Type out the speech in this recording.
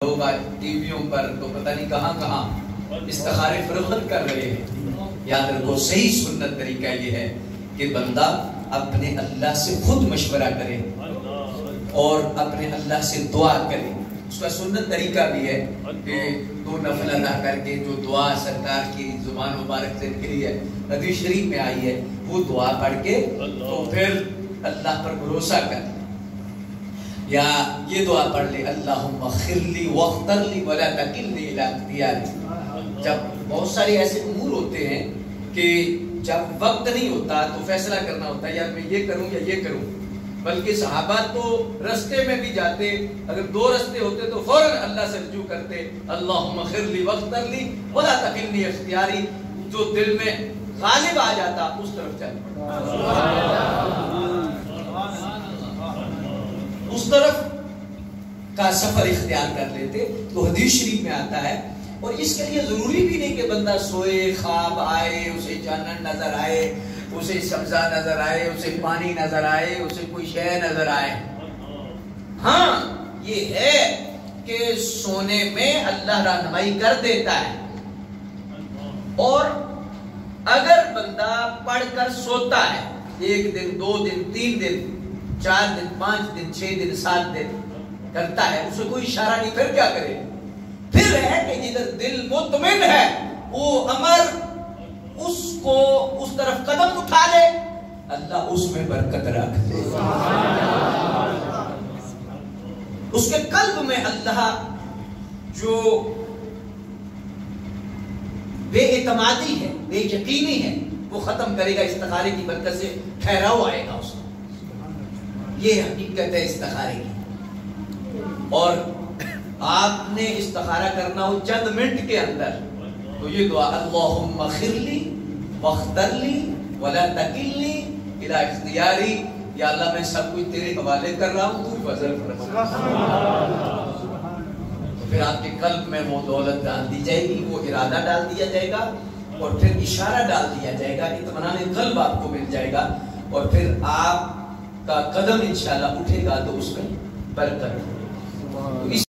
لوگ آج ٹی ویوں پر تو پتہ نہیں کہاں کہاں استخارے فروخت کر رہے ہیں۔ یاد رکھو صحیح سنت طریقہ یہ ہے کہ بندہ اپنے اللہ سے خود مشورہ کرے اور اپنے اللہ سے دعا کرے۔ اس کا سنت طریقہ بھی ہے کہ 2 نفل ادا کر کے جو دعا سرکار کی زبان مبارک سے نکلی ہے، حدیث شریف میں آئی ہے، وہ دعا پڑھ کے تو پھر اللہ پر بھروسہ کر، یا یہ دعا پڑھ لے اللہم اغفر لی واختر لی ولا تکلنی الی اختیاری۔ جب بہت سارے ایسے امور ہوتے ہیں کہ جب وقت نہیں ہوتا تو فیصلہ کرنا ہوتا ہے، یار میں یہ کروں یا یہ کروں، بلکہ صحابہ تو رستے میں بھی جاتے، اگر 2 رستے ہوتے تو فوراً اللہ سے رجوع کرتے، اللہم اغفر لی واختر لی ولا تکلنی اختیاری۔ جو دل میں غالب آ جاتا اس طرف چل پڑتا، اس طرف کا سفر اختیار کر لیتے۔ تو حدیث شریف میں آتا ہے، اور اس کے لیے ضروری بھی نہیں کہ بندہ سوئے، خواب آئے، اسے جنت نظر آئے، اسے سبزہ نظر آئے، اسے پانی نظر آئے، اسے کوئی شے نظر آئے۔ ہاں یہ ہے کہ سونے میں اللہ رہنمائی کر دیتا ہے، اور اگر بندہ پڑھ کر سوتا ہے 1 دن 2 دن 3 دن 4 دن 5 دن 6 دن 7 دن کرتا ہے، اسے کوئی اشارہ نہیں، پھر کیا کرے؟ پھر ہے کہ جدھر دل مطمئن ہے وہ امر اس کو اس طرف قدم اٹھا لے، اللہ اس میں برکت رکھ دے۔ اس کے قلب میں اللہ جو بے اعتمادی ہے، بے یقینی ہے، وہ ختم کرے گا استخارے کی برکت سے، ٹھہراؤ آئے گا اس کو۔ یہ حقیقت ہے استخارے کی۔ اور آپ نے استخارہ کرنا ہو چند منٹ کے اندر تو یہ دعا اللہم اغفر لی واختر لی ولا تکلنی الی اختیاری، یا اللہ میں سب کچھ تیرے حوالے کر رہا ہوں، تو فضل فرما۔ تو پھر آپ کے قلب میں وہ دولت ڈال دی جائے گی، وہ ارادہ ڈال دیا جائے گا، اور پھر اشارہ ڈال دیا جائے گا، اطمینان قلب آپ کو مل جائے گا، اور پھر آپ کا قدم انشاءاللہ اٹھے گا تو اس میں برکت ہوگی۔